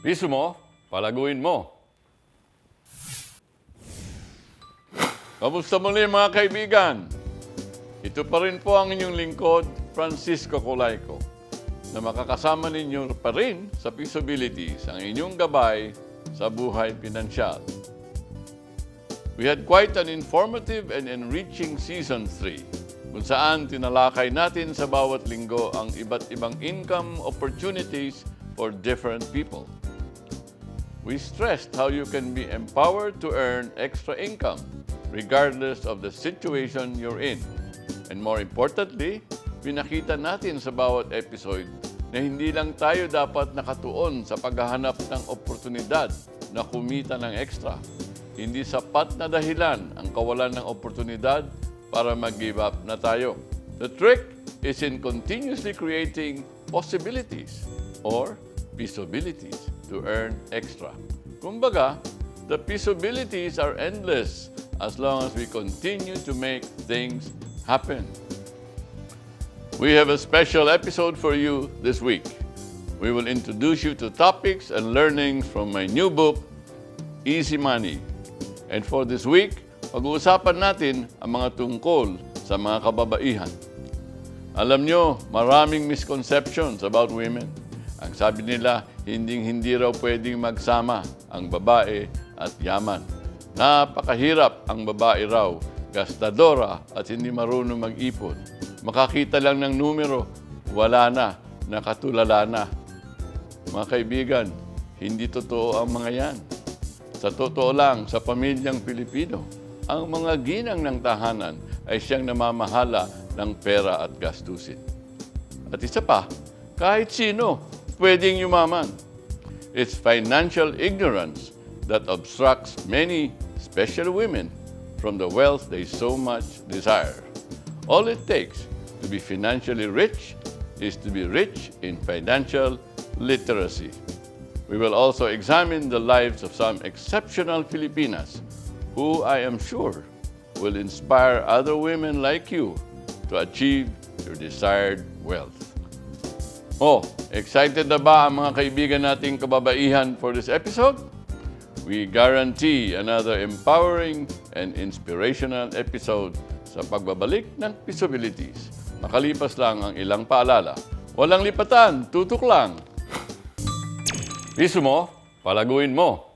Piso mo, palaguin mo. Kamusta muli mga kaibigan? Ito pa rin po ang inyong lingkod, Francisco Colayco, na makakasama ninyo pa rin sa Pisobilities, ang inyong gabay sa buhay pinansyal. We had quite an informative and enriching Season 3, kung saan tinalakay natin sa bawat linggo ang iba't ibang income opportunities for different people. We stressed how you can be empowered to earn extra income regardless of the situation you're in. And more importantly, pinakita natin sa bawat episode na hindi lang tayo dapat nakatuon sa paghahanap ng oportunidad na kumita ng extra. Hindi sapat na dahilan ang kawalan ng oportunidad para mag-give up na tayo. The trick is in continuously creating possibilities or Pisobilities to earn extra. Kumbaga, the Pisobilities are endless as long as we continue to make things happen. We have a special episode for you this week. We will introduce you to topics and learnings from my new book, Easy Money. And for this week, pag-uusapan natin ang mga tungkol sa mga kababaihan. Alam nyo, maraming misconceptions about women. Ang sabi nila, hindi raw pwedeng magsama ang babae at yaman. Napakahirap ang babae raw, gastadora at hindi marunong mag-ipon. Makakita lang ng numero, wala na, nakatulala na. Mga kaibigan, hindi totoo ang mga yan. Sa totoo lang, sa pamilyang Pilipino, ang mga ginang ng tahanan ay siyang namamahala ng pera at gastusin. At isa pa, kahit sino, pwedeng yumaman. It's financial ignorance that obstructs many, especially women, from the wealth they so much desire. All it takes to be financially rich is to be rich in financial literacy. We will also examine the lives of some exceptional Filipinas who I am sure will inspire other women like you to achieve your desired wealth. Oh, excited na ba ang mga kaibigan nating kababaihan for this episode? We guarantee another empowering and inspirational episode sa pagbabalik ng Pisobilities. Makalipas lang ang ilang paalala. Walang lipatan, tutok lang. Piso mo, palaguin mo.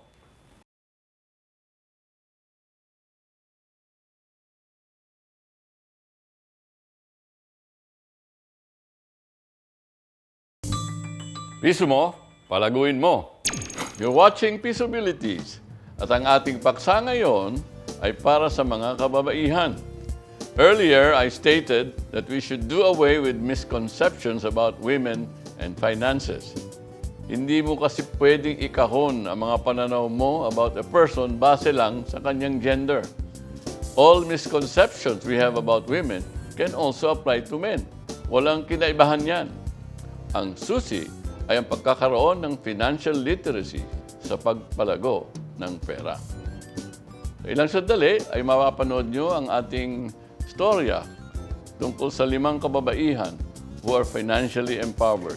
Piso mo, palaguin mo. You're watching Pisobilities. At ang ating paksa ngayon ay para sa mga kababaihan. Earlier, I stated that we should do away with misconceptions about women and finances. Hindi mo kasi pwedeng ikahon ang mga pananaw mo about a person base lang sa kanyang gender. All misconceptions we have about women can also apply to men. Walang kinaibahan yan. Ang susi ay ang pagkakaroon ng financial literacy sa pagpalago ng pera. Sa ilang sandali ay mapapanood nyo ang ating storya tungkol sa 5 kababaihan who are financially empowered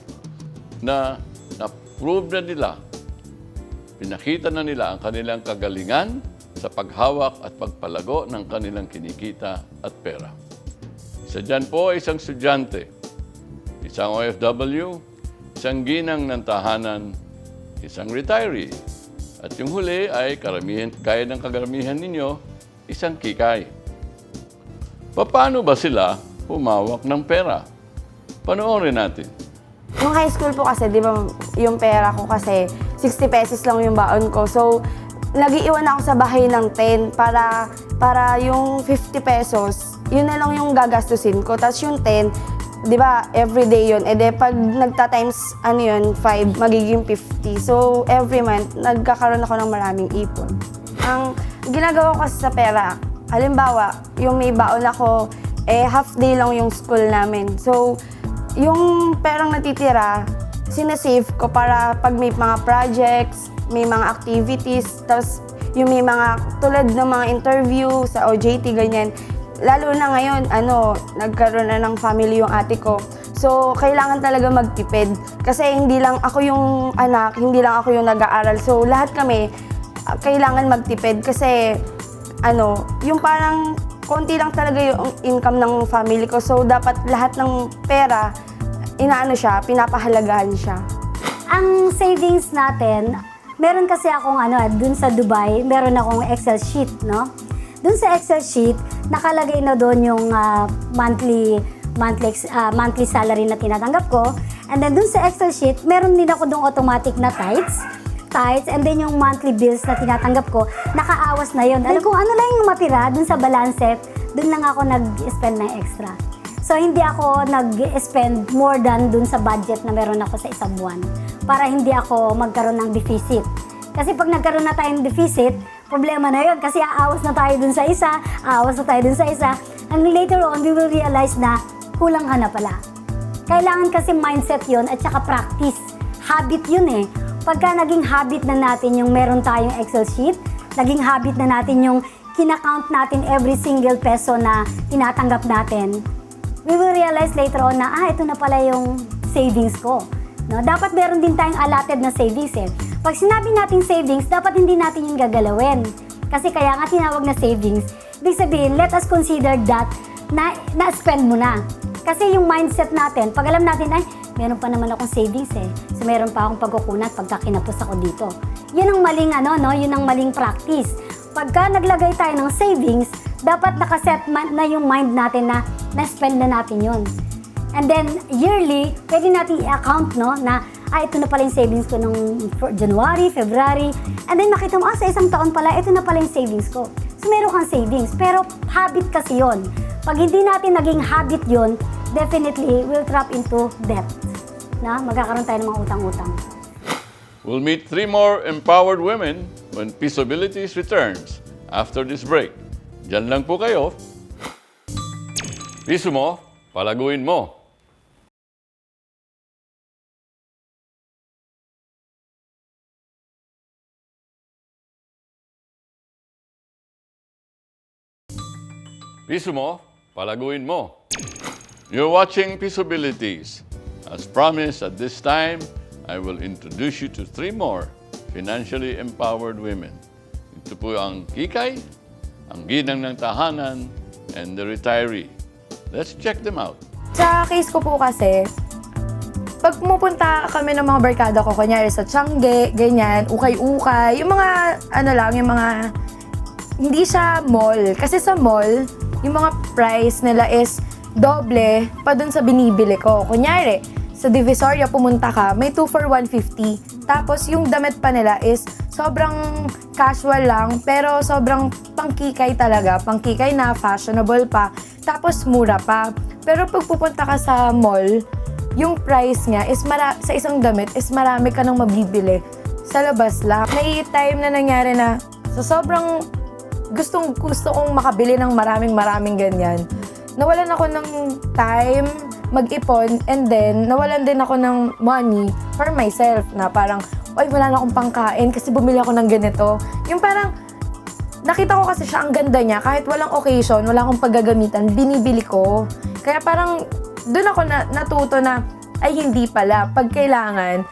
na na-prove na nila, pinakita na nila ang kanilang kagalingan sa paghawak at pagpalago ng kanilang kinikita at pera. Isa dyan po ay isang estudyante, isang OFW, isang ginang ng tahanan, isang retiree. At yung huli ay karamihan, gaya ng kagaramihan ninyo, isang kikay. Paano ba sila humawak ng pera? Panoorin natin. Nung high school po kasi, di ba, yung pera ko kasi 60 pesos lang yung baon ko. So, nag-iwan ako sa bahay ng 10 para yung 50 pesos, yun na lang yung gagastusin ko. Tapos yung 10, di ba, everyday yun. E de, pag nagta-times, 5, magiging 50. So, every month, nagkakaroon ako ng maraming ipon. Ang ginagawa ko kasi sa pera, halimbawa, yung may baon ako, half day lang yung school namin. So, yung perang natitira, sinasave ko para pag may mga projects, may mga activities, tapos yung may mga tulad ng mga interview sa OJT, ganyan. Lalo na ngayon, nagkaroon na ng family yung ate ko. So, kailangan talaga magtipid. Kasi hindi lang ako yung anak, hindi lang ako yung nag-aaral. So, lahat kami, kailangan magtipid. Kasi, yung parang konti lang talaga yung income ng family ko. So, dapat lahat ng pera, pinapahalagahan siya. Ang savings natin, meron kasi akong dun sa Dubai, meron akong Excel sheet, no? Dun sa Excel sheet, nakalagay na doon yung monthly salary na tinatanggap ko. And then dun sa Excel sheet, meron din ako dong automatic na tithes, and then yung monthly bills na tinatanggap ko, nakaawas na yun. Alam kung ano lang yung matira dun sa balance, dun lang ako nag-spend ng extra. So, hindi ako nag-spend more than dun sa budget na meron ako sa isang buwan para hindi ako magkaroon ng deficit. Kasi pag nagkaroon na tayong deficit, problema na yun kasi aawas na tayo dun sa isa, and later on, we will realize na kulang ka na pala. Kailangan kasi mindset yun at saka practice. Habit yun eh. Pagka naging habit na natin yung meron tayong Excel sheet, naging habit na natin yung kinakount natin every single peso na tinatanggap natin, we will realize later on na, ito na pala yung savings ko. No? Dapat meron din tayong allotted na savings eh. Pag sinabi natin savings, dapat hindi natin yung gagalawin. Kasi kaya nga tinawag na savings. Ibig sabihin, let us consider that na-spend mo na. Kasi yung mindset natin, pag alam natin, meron pa naman akong savings eh. So meron pa akong pagkukunat pagka kinapos ako dito. Yun ang maling yun ang maling practice. Pagka naglagay tayo ng savings, dapat nakaset na yung mind natin na na-spend na natin yun. And then, yearly, pwede natin i-account, na ito na pala yung savings ko nung January, February. And then makita mo, sa isang taon pala, ito na pala yung savings ko. So, meron kang savings. Pero, habit kasi yun. Pag hindi natin naging habit yun, definitely, we'll trap into debt. Magkakaroon tayo ng mga utang-utang. We'll meet 3 more empowered women when Pisobilities returns after this break. Diyan lang po kayo. Piso mo, palaguin mo. Piso mo, palaguin mo. You're watching Pisobilities. As promised, at this time, I will introduce you to 3 more financially empowered women. Ito po ang kikay, ang ginang ng tahanan, and the retiree. Let's check them out. Sa case ko po kasi, pag pumupunta kami ng mga barkada ko, kunyari sa Tiangge, ganyan, ukay-ukay, yung mga, yung mga, hindi siya mall. Kasi sa mall, yung mga price nila is doble pa dun sa binibili ko. Kunyari, sa Divisoria pumunta ka, may 2 for 150. Tapos yung damit pa nila is sobrang casual lang, pero sobrang pangkikay talaga. Pangkikay na, fashionable pa. Tapos mura pa. Pero pag pupunta ka sa mall, yung price niya is sa isang damit is marami ka nang mabibili sa labas lang. May time na nangyari na sa sobrang gusto kong makabili ng maraming ganyan. Nawalan ako ng time mag-ipon, and then nawalan din ako ng money for myself na parang, wala na akong pangkain kasi bumili ako ng ganito. Yung parang, nakita ko kasi siya, ang ganda niya, kahit walang occasion, wala akong paggagamitan, binibili ko. Kaya parang, doon ako natuto na, hindi pala, pag kailangan,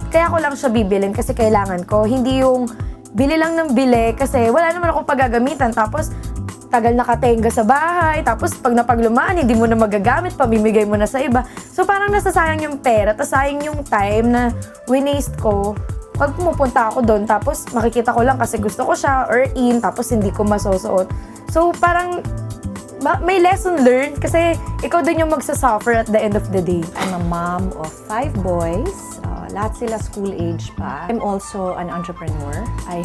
kaya ko lang siya bibilin kasi kailangan ko. Hindi yung, bili lang ng bili kasi wala naman akong paggagamitan. Tapos, tagal nakatenga sa bahay, tapos pag napaglumaan, hindi mo na magagamit, pamimigay mo na sa iba. So parang nasasayang yung pera, tapos sayang yung time na winaste ko. Pag pumupunta ako doon, tapos makikita ko lang kasi gusto ko siya, or tapos hindi ko masusuot. So parang may lesson learned kasi ikaw din yung magsasuffer at the end of the day. I'm a mom of 5 boys. Lahat sila school age pa. I'm also an entrepreneur. I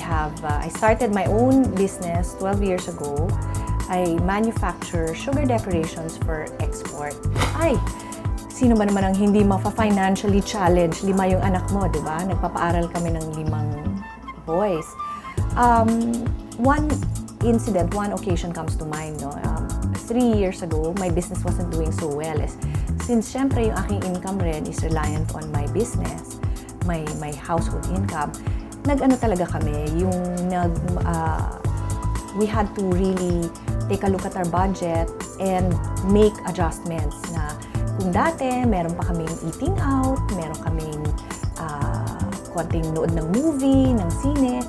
started my own business 12 years ago. I manufacture sugar decorations for export. Sino ba naman ang hindi ma-financially challenged? 5 yung anak mo, di ba? Nagpapaaral kami ng 5 boys. One incident, one occasion comes to mind, no? 3 years ago, my business wasn't doing so well. Since syempre yung aking income rin is reliant on my business, my household income, nag-ano talaga kami, we had to really take a look at our budget and make adjustments na kung dati, meron pa kaming eating out, meron kaming konting nood ng movie, ng sine.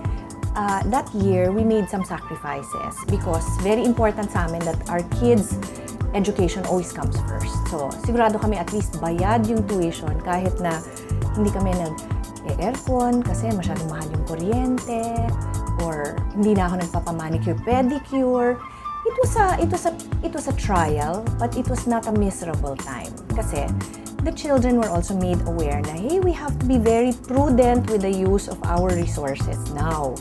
That year, we made some sacrifices because very important sa amin that our kids' education always comes first. So, sigurado kami at least bayad yung tuition kahit na hindi kami nag-aircon kasi masyadong mahal yung kuryente or hindi na ako nagpapamanicure, pedicure. It was a trial, but it was not a miserable time kasi the children were also made aware na, hey, we have to be very prudent with the use of our resources now.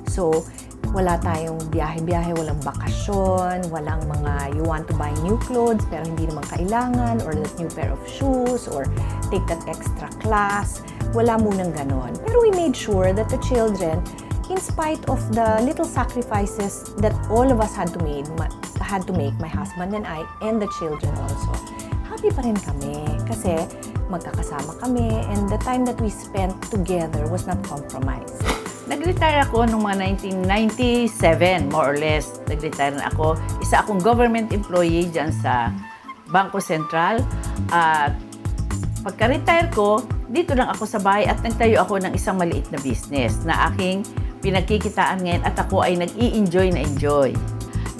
So, wala tayong biyahe-biyahe, walang bakasyon, walang mga you want to buy new clothes pero hindi naman kailangan, or that new pair of shoes, or take that extra class. Wala munang ganon. Pero we made sure that the children, in spite of the little sacrifices that all of us had to make, my husband and I, and the children also, happy pa rin kami kasi magkakasama kami and the time that we spent together was not compromised. Nag-retire ako noong mga 1997, more or less. Nag-retire na ako. Isa akong government employee dyan sa Bengco Sentral. At pagka-retire ko, dito lang ako sa bahay at nagtayo ako ng isang maliit na business na aking pinagkikitaan ngayon at ako ay nag-i-enjoy na enjoy.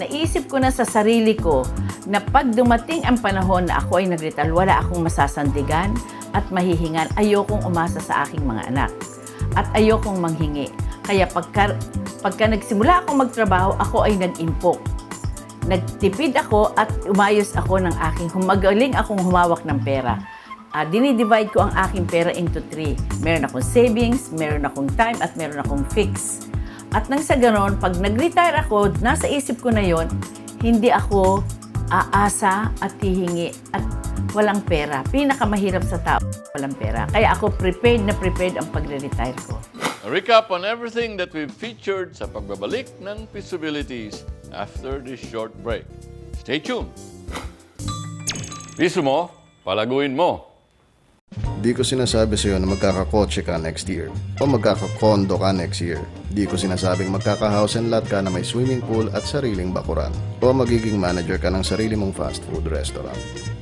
Naisip ko na sa sarili ko na pag dumating ang panahon na ako ay nag-retire, wala akong masasandigan at mahihingan. Ayokong umasa sa aking mga anak. At ayokong manghingi. Kaya pagka nagsimula akong magtrabaho, ako ay nag-impok. Nagtipid ako at umayos ako ng aking, magaling akong humawak ng pera. Dinidivide ko ang aking pera into 3. Meron akong savings, meron akong time, at meron akong fix. At nang sa ganon, pag nag-retire ako, nasa isip ko na yon, hindi ako aasa at hihingi at walang pera. Pinakamahirap sa tao, walang pera. Kaya ako prepared ang pagre-retire ko. A recap on everything that we've featured sa pagbabalik ng Pisobilities after this short break. Stay tuned! Piso mo, palaguin mo. Di ko sinasabi sa'yo na magkakakotse ka next year o magkakakondo ka next year. Di ko sinasabing magkaka-house and lot ka na may swimming pool at sariling bakuran o magiging manager ka ng sarili mong fast food restaurant.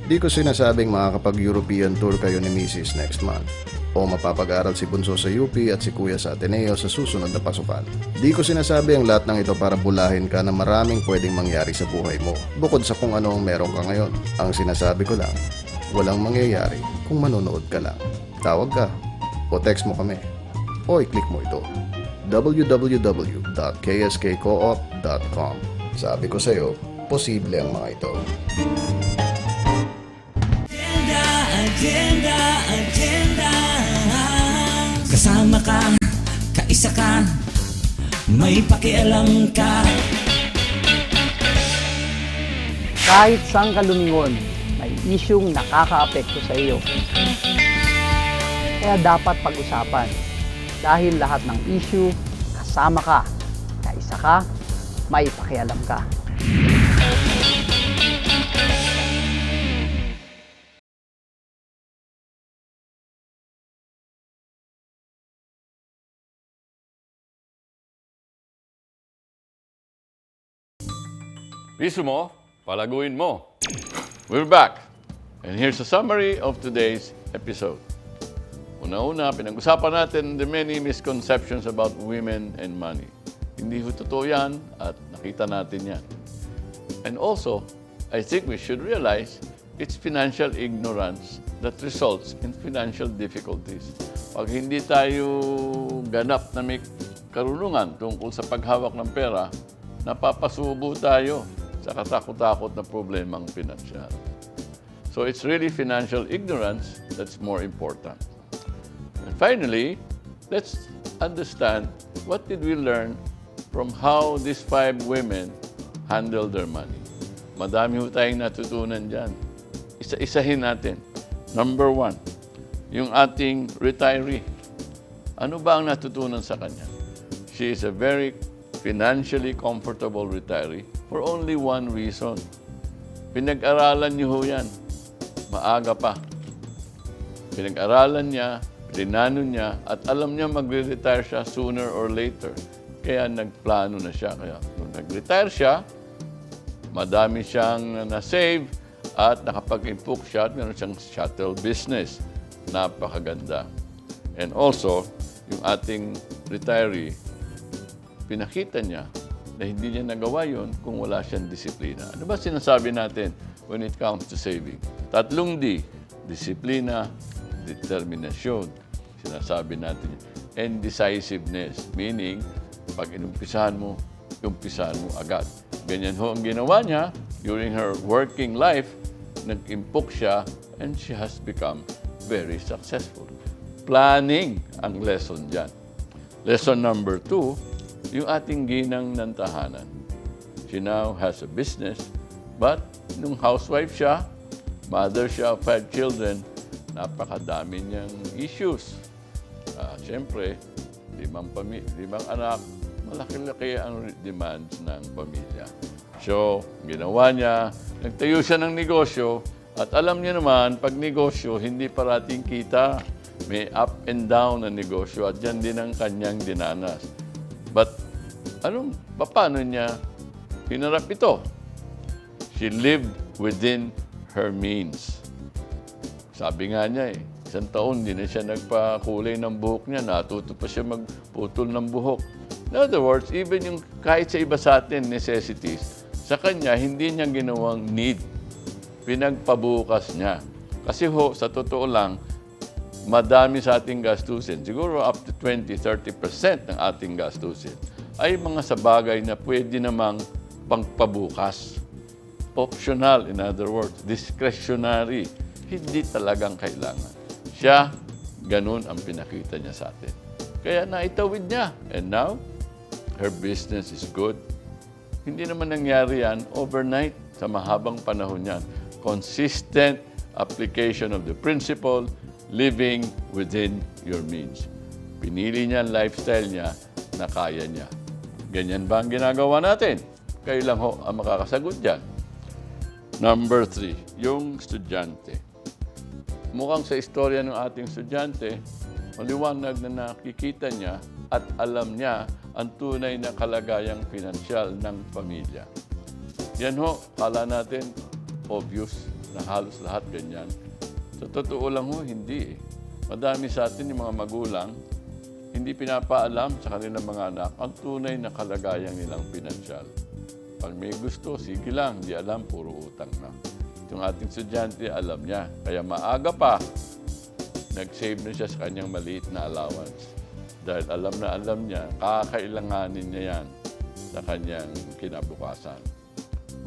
Di ko sinasabing makakapag-European tour kayo ni Mrs. next month o mapapag-aral si Bunso sa UP at si Kuya sa Ateneo sa susunod na pasukan. Di ko sinasabi ang lahat ng ito para bulahin ka na maraming pwedeng mangyari sa buhay mo bukod sa kung ano ang meron ka ngayon. Ang sinasabi ko lang, walang mangyayari kung manonood ka lang. Tawag ka o text mo kami o i-click mo ito www.kskcoop.com. Sabi ko sa'yo, posible ang mga ito. Agenda. Kasama ka, kaisa ka, may pakialam ka. Kahit saan ka lumingon, may isyung nakakaapekto sa iyo. Kaya dapat pag-usapan. Dahil lahat ng issue, kasama ka, kaisa ka, may pakialam ka. Piso mo, palaguin mo. We're back. And here's a summary of today's episode. Una-una, pinag-usapan natin the many misconceptions about women and money. Hindi ho totoo yan at nakita natin yan. And also, I think we should realize it's financial ignorance that results in financial difficulties. Pag hindi tayo ganap na may karunungan tungkol sa paghawak ng pera, napapasubo tayo sa katakot-takot na problemang pinansyal. So it's really financial ignorance that's more important. And finally, let's understand what did we learn from how these 5 women handle their money. Madami ho tayong natutunan dyan. Isa-isahin natin. Number 1, yung ating retiree. Ano ba ang natutunan sa kanya? She is a very financially comfortable retiree for only one reason. Pinag-aralan niyo ho yan. Maaga pa. Pinag-aralan niya, plinano niya, at alam niya magre-retire siya sooner or later. Kaya nagplano na siya. Kaya nung nag-retire siya, madami siyang na-save at nakapag-impok siya at meron siyang shuttle business. Napakaganda. And also, yung ating retiree, pinakita niya na hindi niya nagawa yon kung wala siyang disiplina. Ano ba sinasabi natin when it comes to saving? 3 D, disiplina, determinasyon. Sinasabi natin yun. And decisiveness, meaning, pag inumpisahan mo agad. Ganyan ho ang ginawa niya during her working life. Nag-impok siya and she has become very successful. Planning ang lesson dyan. Lesson number 2, yung ating ginang ng tahanan. She now has a business, but nung housewife siya, mother siya of 5 children, napakadami niyang issues. Siyempre, 5 anak, malaki-laki ang demands ng pamilya. So, ginawa niya, nagtayo siya ng negosyo, at alam niya naman, pag negosyo, hindi parating kita. May up and down na negosyo, at yan din ang kanyang dinanas. But, paano niya hinarap ito? She lived within her means. Sabi nga niya 1 taon, hindi na siya nagpakulay ng buhok niya, natuto pa siya magputol ng buhok. In other words, even yung kahit sa iba sa atin, necessities, sa kanya, hindi niya ginawang need. Pinagpabukas niya. Kasi sa totoo lang, madami sa ating gastusin, siguro up to 20-30% ng ating gastusin, ay mga sa bagay na pwede namang pangpabukas. Optional, in other words, discretionary. Hindi talagang kailangan. Siya, ganun ang pinakita niya sa atin. Kaya naitawid niya. And now, her business is good. Hindi naman nangyari yan overnight, sa mahabang panahon yan. Consistent application of the principle, living within your means. Pinili niya ang lifestyle niya na kaya niya. Ganyan ba ang ginagawa natin? Kayo lang ho ang makakasagot dyan. Number 3, yung estudyante. Mukhang sa istorya ng ating estudyante, maliwanag na nakikita niya at alam niya ang tunay na kalagayang pinansyal ng pamilya. Yan ho, kala natin obvious na halos lahat ganyan. Sa totoo lang ho, hindi eh. Madami sa atin yung mga magulang, hindi pinapaalam sa kanilang mga anak ang tunay na kalagayang nilang pinansyal. Pag may gusto, sige lang, di alam, puro utang na. Yung ating estudyante, alam niya. Kaya maaga pa, nag-save na siya sa kanyang maliit na allowance. Dahil alam niya, kakailanganin niya yan sa kanyang kinabukasan.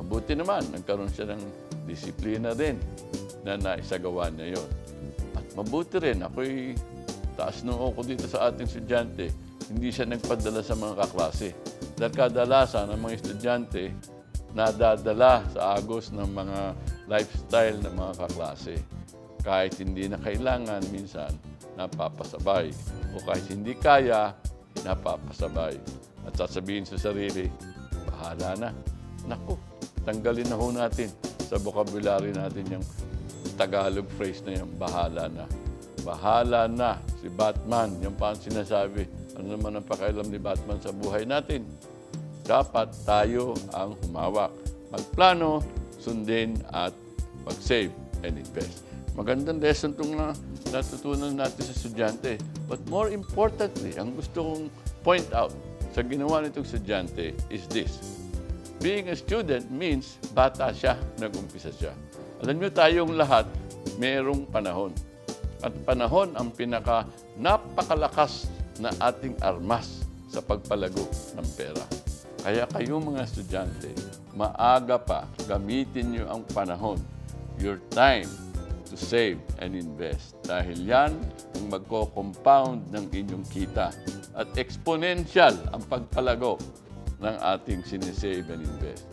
Mabuti naman, nagkaroon siya ng disiplina din na naisagawa niya yon. At mabuti rin, ako'y taas nung ako dito sa ating estudyante, hindi siya nagpadala sa mga kaklase. Dahil kadalasan ng mga estudyante, nadadala sa agos ng mga lifestyle ng mga kaklase. Kahit hindi na kailangan, minsan, napapasabay. O kahit hindi kaya, napapasabay. At sasabihin sa sarili, bahala na. Naku, tanggalin na ho natin sa vocabulary natin yung Tagalog phrase na yung bahala na. Bahala na si Batman. Yung pa ang sinasabi. Ano naman ang pakialam ni Batman sa buhay natin? Dapat tayo ang humawak. Magplano, sundin at mag-save and invest. Magandang lesson itong natutunan natin sa estudyante. But more importantly, ang gusto kong point out sa ginawa nitong estudyante is this. Being a student means bata siya, nag-umpisa siya. Alam niyo, tayong lahat, mayroong panahon. At panahon ang napakalakas na ating armas sa pagpalago ng pera. Kaya kayong mga estudyante, maaga pa, gamitin niyo ang panahon, your time, to save and invest. Dahil yan ang magko-compound ng inyong kita at exponential ang pagpalago ng ating sinisave and invest.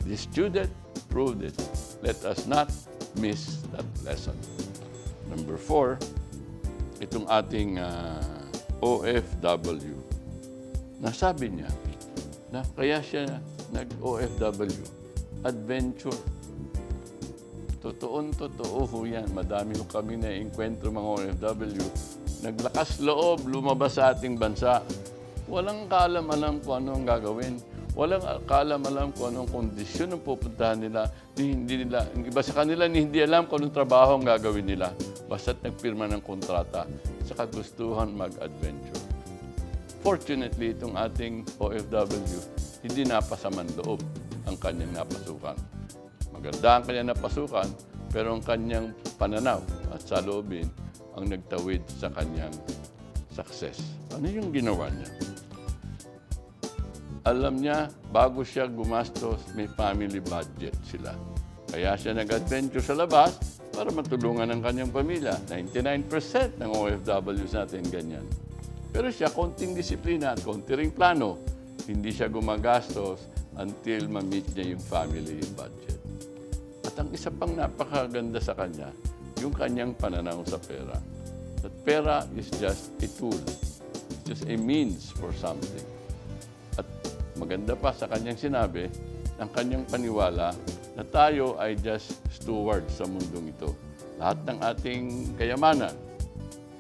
The student proved it. Let us not miss that lesson. Number 4, itong ating OFW. Nasabi niya, Na kaya siya nag-OFW. Adventure. Totoo ho yan. Madami ho kami na enkwentro mga OFW. Naglakas loob, lumabas sa ating bansa. Walang kaalam-alam kung ano ang gagawin. Walang kaalam-alam kung anong kondisyon ang pupuntahan nila. Hindi nila, yung iba sa kanila hindi alam kung anong trabaho ang gagawin nila. Basta't nagpirma ng kontrata sa kagustuhan mag-adventure. Fortunately, itong ating OFW, hindi napasaman loob ang kanyang napasukan. Maganda ang kanyang napasukan, pero ang kanyang pananaw at saloobin ang nagtawid sa kanyang success. Ano yung ginawa niya? Alam niya, bago siya gumastos, may family budget sila. Kaya siya nag-adventure sa labas para matulungan ang kanyang pamilya. 99% ng OFWs natin ganyan. Pero siya, konting disiplina at konting ring plano. Hindi siya gumagastos until ma-meet niya yung family budget. At ang isa pang napakaganda sa kanya, yung kanyang pananaw sa pera. That pera is just a tool. It's just a means for something. At maganda pa sa kanyang sinabi, ang kanyang paniwala na tayo ay just stewards sa mundong ito. Lahat ng ating kayamanan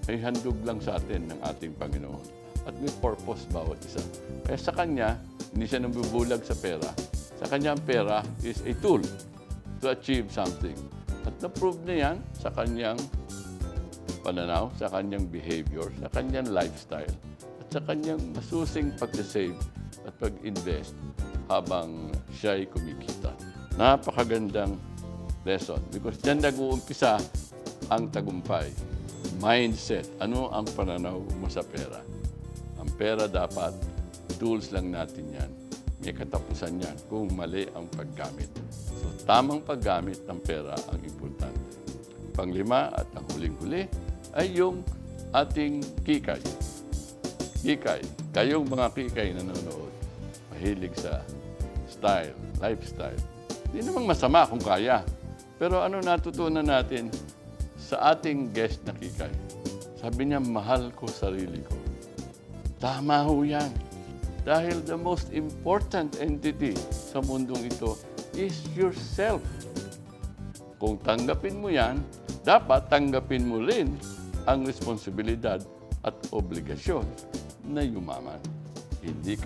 ay handog lang sa atin ng ating Panginoon. At may purpose bawat isa. Kaya sa kanya, hindi siya nabubulag sa pera. Sa kanya, ang pera is a tool to achieve something. At na-prove niya yan sa kanyang pananaw, sa kanyang behavior, sa kanyang lifestyle, at sa kanyang masusing pag-save at pag-invest habang siya'y kumikita. Napakagandang lesson because dyan nag-uumpisa ang tagumpay. Mindset. Ano ang pananaw mo sa pera? Ang pera dapat, tools lang natin yan. May katapusan yan kung mali ang paggamit. So, tamang paggamit ng pera ang importante. Panglima at ang huling-huli ay yung ating kikay. Kikay. Kayong mga kikay na nanonood, mahilig sa style, lifestyle. Hindi namang masama kung kaya. Pero ano natutunan natin sa ating guest na kikay? Sabi niya, mahal ko sarili ko. Tama ho yan. Dahil the most important entity sa mundong ito is yourself. Kung tanggapin mo yan, dapat tanggapin mo rin ang responsibilidad at obligasyon na yumaman. Hindi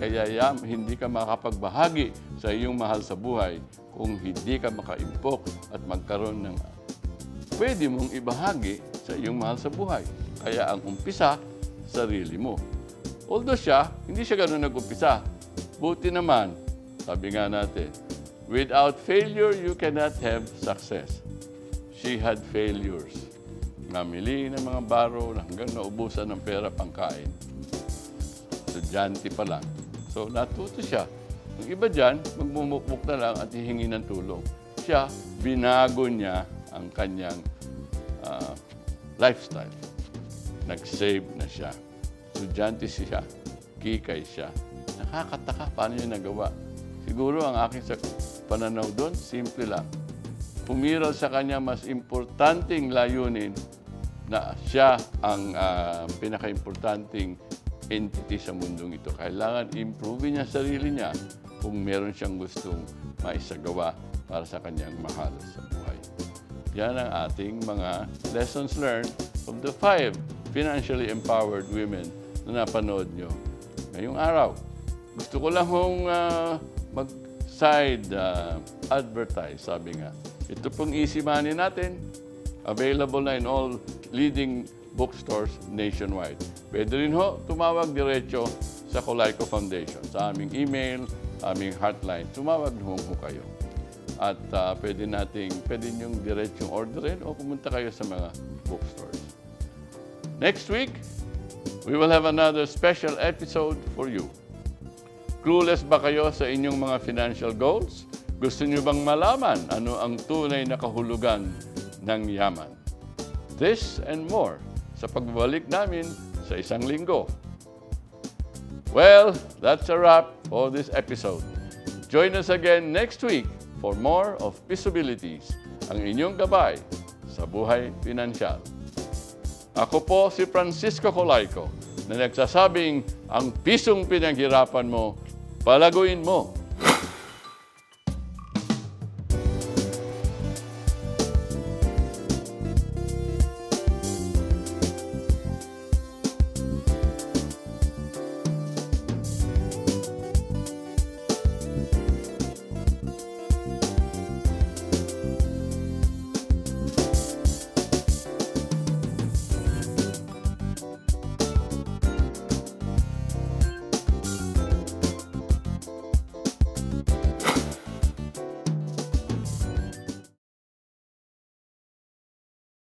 ka makapagbahagi sa iyong mahal sa buhay kung hindi ka makaimpok at magkaroon ng pwede mong ibahagi sa iyong mahal sa buhay. Kaya ang umpisa, sarili mo. Although hindi siya ganun nag-umpisa. Buti naman, sabi nga natin, without failure, you cannot have success. She had failures. Namili ng mga baro hanggang naubusan ng pera pangkain. Estudyante pa lang. So, natuto siya. Yung iba dyan, magmumukmuk na lang at hihingi ng tulong. Siya, binago niya ang kanyang lifestyle. Nag-save na siya. Estudyante siya. Kikay siya. Nakakataka paano niya nagawa. Siguro ang aking pananaw doon, simple lang. Pumiral sa kanya mas importanteng layunin na siya ang pinaka-importanting entity sa mundong ito. Kailangan improve niya sarili niya kung meron siyang gustong maisagawa para sa kanyang mahal sa buhay. Yan ang ating mga lessons learned from the 5 financially empowered women na napanood nyo ngayong araw. Gusto ko lang hong mag-side advertise, sabi nga. Ito pong Easy Money natin, available na in all leading bookstores nationwide. Pwede rin ho, tumawag diretso sa Colayco Foundation. Sa aming email, aming hotline, tumawag ho kayo. At pwede niyong diretsong orderin o pumunta kayo sa mga bookstores. Next week, we will have another special episode for you. Clueless ba kayo sa inyong mga financial goals? Gusto niyo bang malaman ano ang tunay na kahulugan ng yaman? This and more sa pagbabalik namin sa isang linggo. Well, that's a wrap for this episode. Join us again next week for more of Pisobilities, ang inyong gabay sa buhay pinansyal. Ako po si Francisco Colayco na nagsasabing ang pisong pinaghirapan mo Palaguin mo